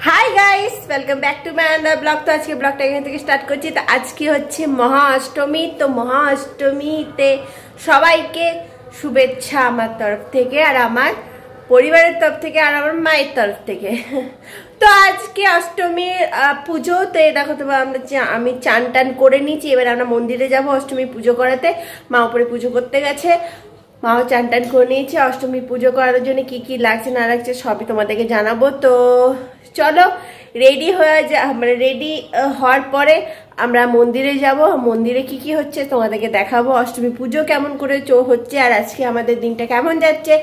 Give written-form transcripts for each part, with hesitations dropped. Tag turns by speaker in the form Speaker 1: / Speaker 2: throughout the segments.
Speaker 1: Hi guys, welcome back to my another blog. তো আজকে ব্লগটা এখান থেকে স্টার্ট করছি। তো আজকে হচ্ছে মহা অষ্টমী। তো মহা অষ্টমীতে সবাইকে শুভেচ্ছা আমার তরফ থেকে, আর আমার পরিবারের তরফ থেকে, আর আমার মায়ের তরফ থেকে। তো আজকে অষ্টমীর পুজো। তো দেখো তো আমি চান টান করে নিয়েছি। এবার আমরা মন্দিরে যাব অষ্টমী পুজো করাতে। মা উপরে পুজো করতে গেছে, মাও চান টান করে নিয়েছে। অষ্টমী পুজো করার জন্য কি কি লাগছে না লাগছে সবই তোমাদেরকে জানাবো। তো চলো রেডি হয়ে মানে রেডি হওয়ার পরে আমরা মন্দিরে যাব। মন্দিরে কি কি হচ্ছে তোমাদেরকে দেখাবো, অষ্টমী পুজো কেমন করে হচ্ছে, আর আজকে আমাদের দিনটা কেমন যাচ্ছে।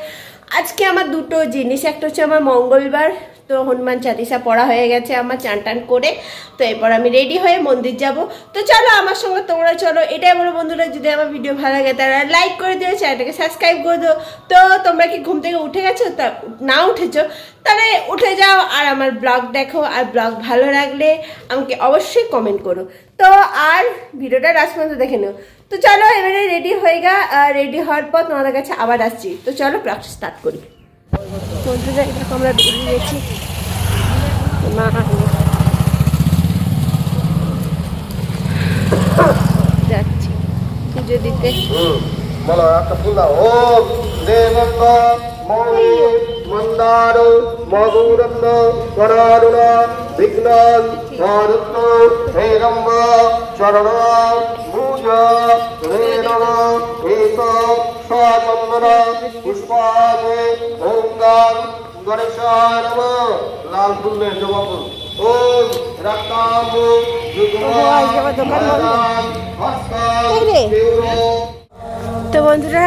Speaker 1: আজকে আমার দুটো জিনিস, একটা হচ্ছে আমার মঙ্গলবার, তো হনুমান চালিসা পড়া হয়ে গেছে আমার চান টান করে। তো এরপর আমি রেডি হয়ে মন্দির যাব। তো চলো আমার সঙ্গে তোমরা চলো। এটাই বলো বন্ধুরা, যদি আমার ভিডিও ভালো লাগে তারা লাইক করে দিও, চ্যানেলটাকে সাবস্ক্রাইব করে দিও। তো তোমরা কি ঘুম থেকে উঠে গেছো? তা না উঠেছো তাহলে উঠে যাও আর আমার ব্লগ দেখো। আর ব্লগ ভালো লাগলে আমাকে অবশ্যই কমেন্ট করো। তো আর ভিডিওটা লাস্ট পর্যন্ত দেখে নিও। তো চলো এবারে রেডি হয়ে রেডি হওয়ার পর তোমাদের কাছে আবার আসছি। তো চলো ব্লগটা স্টার্ট করি। বন্ধুরা দেখো আমরা বেরিয়ে গেছি, মা যাচ্ছি পুজো দিতে।
Speaker 2: বলো একটা ফুল দাও। ওম দেবন্দ মন্দার মধুরন্দ করারুণ বিঘ্ন ভারত হেরম্ব চরণ ভুজ রেণব এক স্বচন্দন পুষ্পাদে ওঙ্কার গণেশায় নমঃ। লাল ফুল में जवा फूल। ओम रक्ताम्ब
Speaker 1: তো বন্ধুরা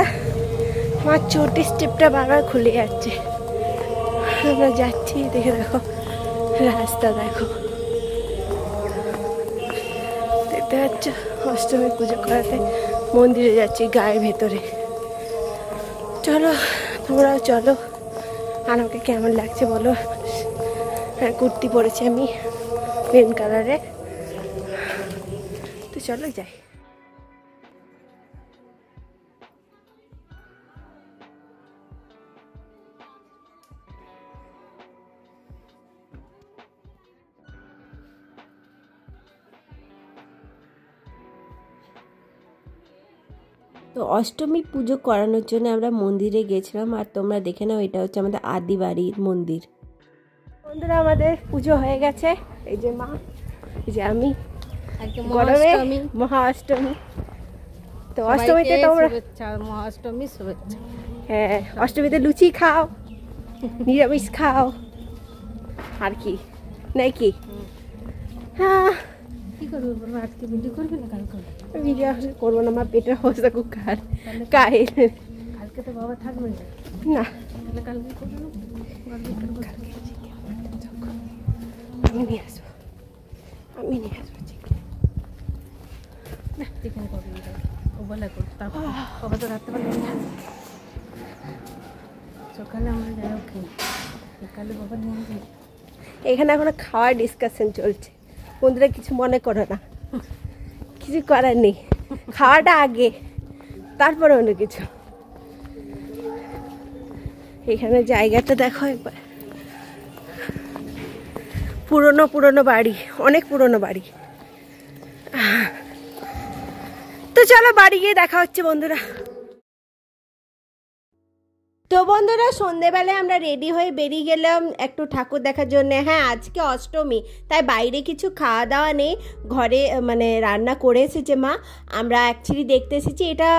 Speaker 1: আমার ছোট স্টেপটা বারবার খুলে যাচ্ছে। আমরা যাচ্ছি, দেখে দেখো রাস্তা, দেখো দেখতে পাচ্ছ। অষ্টমী পুজো করাতে মন্দিরে যাচ্ছি গায়ের ভেতরে। চলো তোমরাও চলো। আর আমাকে কেমন লাগছে বলো। কুর্তি পরেছি আমি পেন কালারে। তো চলো যাই। তো অষ্টমী পুজো করানোর জন্য আমরা মন্দিরে গেছিলাম। আর তোমরা দেখে নাও, এটা হচ্ছে আমাদের আদি বাড়ির মন্দির। বন্ধুরা আমাদের পুজো হয়ে গেছে। এই যে মা, এই যে আমি, গরমে মহা অষ্টমী। তো অষ্টমীতে তোমরা
Speaker 3: মহা অষ্টমী শুভেচ্ছা।
Speaker 1: হ্যাঁ, অষ্টমীতে লুচি খাও, নিরামিষ খাও, আর কি নাকি? হ্যাঁ,
Speaker 3: কি করবো বলো, আজকে ভিডিও করবে না কাল করবে?
Speaker 1: ভিডিও করবো না, আমার পেটের অবস্থা খুব খারাপ।
Speaker 3: কালকে তো বাবা থাকবে
Speaker 1: না,
Speaker 3: তাহলে কালকে করবো।
Speaker 1: আমি নিয়ে আসবো, আমি নিয়ে আসবো
Speaker 3: চিকেন করবো ও বলে করবো। তারপর বাবা তো রাত্রে বেলা সকালে আমরা যাই ওকে, সকালে বাবা নিয়ে আসবে।
Speaker 1: এখানে এখন খাওয়ার ডিসকাশন চলছে বন্ধুরা, কিছু মনে করো না, কিছু করার নেই। খাওয়াটা আগে, তারপরে অন্য কিছু। এখানে জায়গাটা দেখো একবার, পুরনো পুরনো বাড়ি, অনেক পুরনো বাড়ি। তো চলো বাড়ি গিয়ে দেখা হচ্ছে বন্ধুরা। তো বন্ধুরা সন্ধেবেলায় আমরা রেডি হয়ে বেরিয়ে গেলাম একটু ঠাকুর দেখার জন্য। হ্যাঁ, আজকে অষ্টমী, তাই বাইরে কিছু খাওয়া দাওয়া নেই, ঘরে মানে রান্না করে এসেছে মা। আমরা অ্যাকচুয়ালি দেখতে এসেছি, এটা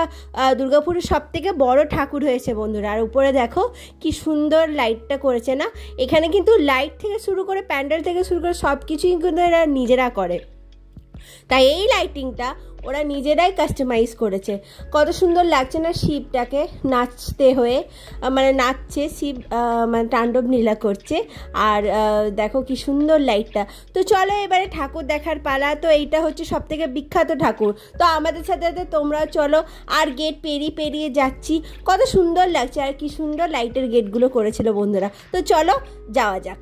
Speaker 1: দুর্গাপুরের সব থেকে বড় ঠাকুর হয়েছে বন্ধুরা। আর উপরে দেখো কি সুন্দর লাইটটা করেছে না। এখানে কিন্তু লাইট থেকে শুরু করে প্যান্ডেল থেকে শুরু করে সব কিছুই কিন্তু এরা নিজেরা করে। তাই এই লাইটিংটা ওরা নিজেরাই কাস্টমাইজ করেছে। কত সুন্দর লাগছে না শিবটাকে নাচতে হয়ে, মানে নাচছে শিব, মানে তাণ্ডব নীলা করছে। আর দেখো কি সুন্দর লাইটটা। তো চলো এবারে ঠাকুর দেখার পালা। তো এইটা হচ্ছে সব থেকে বিখ্যাত ঠাকুর। তো আমাদের সাথে সাথে তোমরাও চলো। আর গেট পেরিয়ে পেরিয়ে যাচ্ছি, কত সুন্দর লাগছে, আর কি সুন্দর লাইটের গেটগুলো করেছিল বন্ধুরা। তো চলো যাওয়া যাক।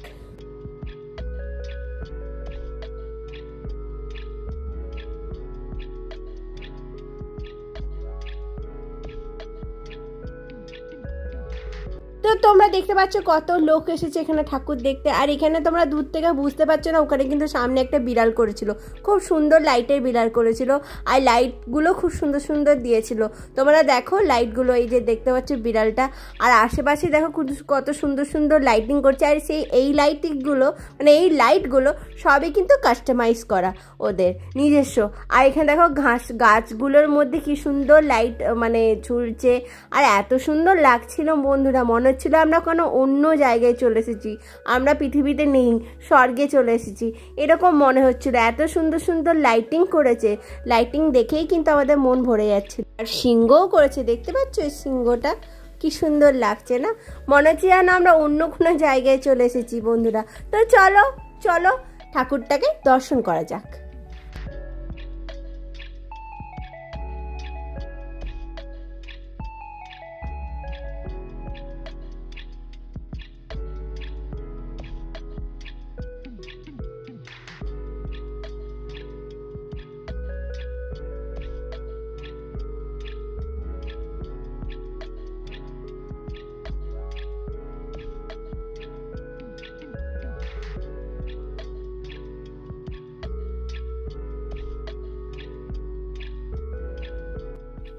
Speaker 1: তো তোমরা দেখতে পাচ্ছ কত লোক এসেছে এখানে ঠাকুর দেখতে। আর এখানে তোমরা দূর থেকে বুঝতে পারছো না, ওখানে কিন্তু সামনে একটা বিড়াল করেছিল, খুব সুন্দর লাইটের বিড়াল করেছিল, আর লাইটগুলো খুব সুন্দর সুন্দর দিয়েছিল। তোমরা দেখো লাইটগুলো, এই যে দেখতে পাচ্ছ বিড়ালটা, আর আশেপাশে দেখো কত সুন্দর সুন্দর লাইটিং করছে। আর এই লাইটিংগুলো মানে এই লাইটগুলো সবই কিন্তু কাস্টমাইজ করা ওদের নিজস্ব। আর এখানে দেখো গাছগুলোর মধ্যে কি সুন্দর লাইট মানে ঝুলছে, আর এত সুন্দর লাগছিল বন্ধুরা, মনে হচ্ছিল আমরা কোনো অন্য জায়গায় চলে এসেছি, আমরা পৃথিবীতে নেই, স্বর্গে চলে এসেছি, এরকম মনে হচ্ছিল। এত সুন্দর সুন্দর লাইটিং করেছে, লাইটিং দেখেই কিন্তু আমাদের মন ভরে যাচ্ছিল। আর সিংহও করেছে, দেখতে পাচ্ছ এই সিংহটা কি সুন্দর লাগছে না, মনে হচ্ছে যেন আমরা অন্য কোনো জায়গায় চলে এসেছি বন্ধুরা। তো চলো চলো ঠাকুরটাকে দর্শন করা যাক।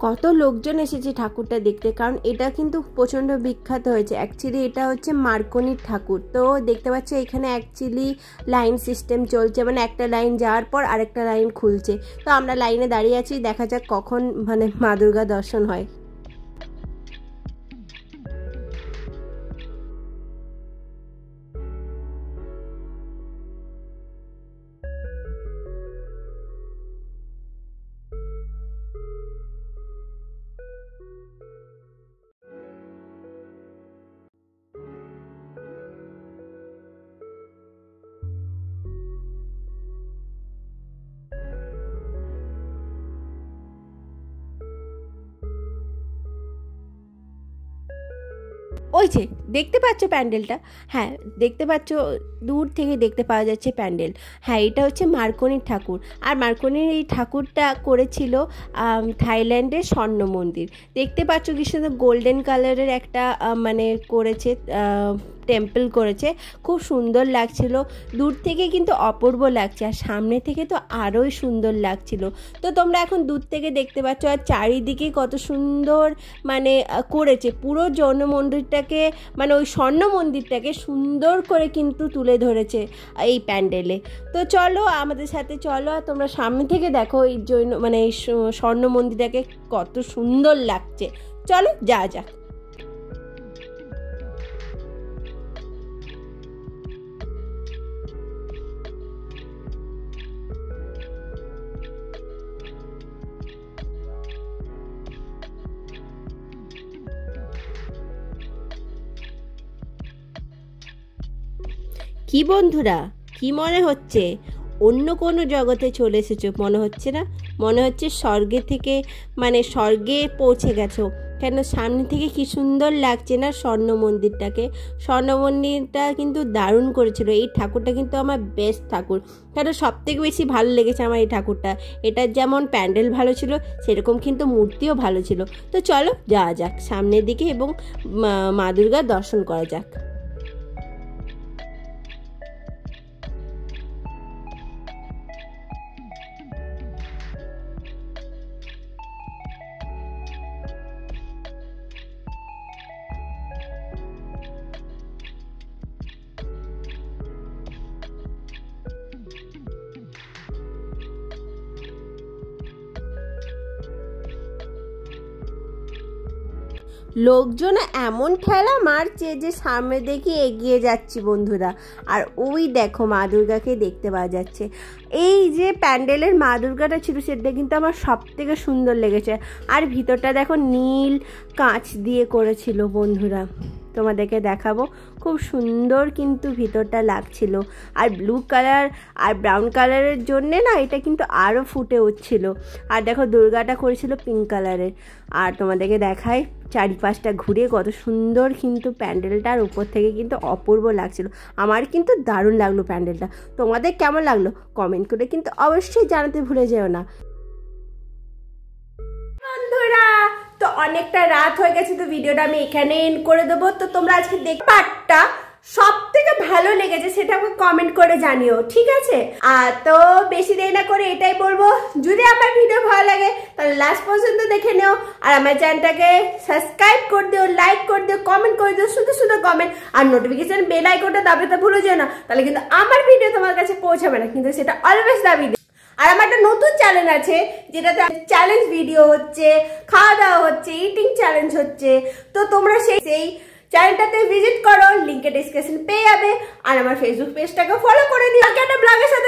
Speaker 1: কত লোকজন এসেছে ঠাকুরটা দেখতে, কারণ এটা কিন্তু প্রচণ্ড বিখ্যাত হয়েছে। অ্যাকচুয়ালি এটা হচ্ছে মার্কনির ঠাকুর। তো দেখতে পাচ্ছ এখানে অ্যাকচুয়ালি লাইন সিস্টেম চলছে, মানে একটা লাইন যাওয়ার পর আরেকটা লাইন খুলছে। তো আমরা লাইনে দাঁড়িয়ে আছি, দেখা যাক কখন মানে মা দুর্গা দর্শন হয়। ওই যে দেখতে পাচ্ছ প্যান্ডেলটা, হ্যাঁ দেখতে পাচ্ছ, দূর থেকে দেখতে পাওয়া যাচ্ছে প্যান্ডেল। হ্যাঁ এটা হচ্ছে মার্কনির ঠাকুর। আর মার্কনির এই ঠাকুরটা করেছিল থাইল্যান্ডের স্বর্ণ মন্দির। দেখতে পাচ্ছ কি সুন্দর গোল্ডেন কালারের একটা মানে করেছে, টেম্পল করেছে, খুব সুন্দর লাগছিল। দূর থেকে কিন্তু অপূর্ব লাগছে, আর সামনে থেকে তো আরোই সুন্দর লাগছিল। তো তোমরা এখন দূর থেকে দেখতে পাচ্ছ, আর চারিদিকে কত সুন্দর মানে করেছে পুরো জৈন মন্দিরটাকে, মানে ওই স্বর্ণ মন্দিরটাকে সুন্দর করে কিন্তু তুলে ধরেছে এই প্যান্ডেলে। তো চলো আমাদের সাথে চলো, আর তোমরা সামনে থেকে দেখো এই জৈন মানে এই স্বর্ণ মন্দিরটাকে কত সুন্দর লাগছে। চলো যা যাক। কি বন্ধুরা, কি মনে হচ্ছে অন্য কোনো জগতে চলে এসেছো মনে হচ্ছে না? মনে হচ্ছে স্বর্গে থেকে মানে স্বর্গে পৌঁছে গেছো। কেন সামনে থেকে কি সুন্দর লাগছে না স্বর্ণ মন্দিরটাকে। স্বর্ণ মন্দিরটা কিন্তু দারুণ করেছিল। এই ঠাকুরটা কিন্তু আমার বেস্ট ঠাকুর, কেন সবথেকে বেশি ভালো লেগেছে আমার এই ঠাকুরটা। এটার যেমন প্যান্ডেল ভালো ছিল, সেরকম কিন্তু মূর্তিও ভালো ছিল। তো চলো যাওয়া যাক সামনের দিকে এবং মা দুর্গার দর্শন করা যাক। লোকজন এমন ঠেলা মারছে যে সামনে দেখে এগিয়ে যাচ্ছি বন্ধুরা। আর ওই দেখো মা দুর্গাকে দেখতে পাওয়া যাচ্ছে। এই যে প্যান্ডেলের মা দুর্গাটা ছিল সেটা কিন্তু আমার সব থেকে সুন্দর লেগেছে। আর ভিতরটা দেখো নীল কাঁচ দিয়ে করেছিল বন্ধুরা, তোমাদেরকে দেখাবো, খুব সুন্দর কিন্তু ভিতরটা লাগছিল। আর ব্লু কালার আর ব্রাউন কালারের জন্যে না এটা কিন্তু আরও ফুটে উঠছিল। আর দেখো দুর্গাটা করেছিল পিঙ্ক কালারের। আর তোমাদেরকে দেখাই চারিপাশটা ঘুরে কত সুন্দর কিন্তু প্যান্ডেলটার উপর থেকে কিন্তু অপূর্ব লাগছিল। আমার কিন্তু দারুণ লাগলো প্যান্ডেলটা। তোমাদের কেমন লাগলো কমেন্ট করে কিন্তু অবশ্যই জানাতে ভুলে যেও না বন্ধুরা। তো তো অনেকটা রাত হয়ে গেছে, তো ভিডিওটা আমি এখানে এন্ড করে দেবো। তো তোমরা আজকে পার্টটা সব থেকে ভালো লেগেছে সেটা আমাকে কমেন্ট করে জানিও, ঠিক আছে? আর তো বেশি দেরি না করে এটাই বলবো, যদি আমার ভিডিও ভালো লাগে তাহলে লাস্ট পর্যন্ত দেখে নিও, আর আমার চ্যানেলটাকে সাবস্ক্রাইব করে দিও, লাইক করে দিও, কমেন্ট করে দিও, সুন্দর সুন্দর কমেন্ট, আর নোটিফিকেশন বেল আইকনটা দাবিতে ভুলে যেও না, তাহলে কিন্তু আমার ভিডিও তোমার কাছে পৌঁছাবে না, কিন্তু সেটা অলওয়েজ দাবি। আর আমার একটা নতুন চ্যানেল আছে যেটাতে চ্যালেঞ্জ ভিডিও হচ্ছে, খাওয়া দাওয়া হচ্ছে, ইটিং চ্যালেঞ্জ হচ্ছে, তো তোমরা সেই চ্যানেলটাতে ভিজিট করো, লিংকে ডিসক্রিপশন পেয়ে যাবে, আর আমার ফেসবুক পেজটাকে ফলো করে দিও। একটা ব্লগের সাথে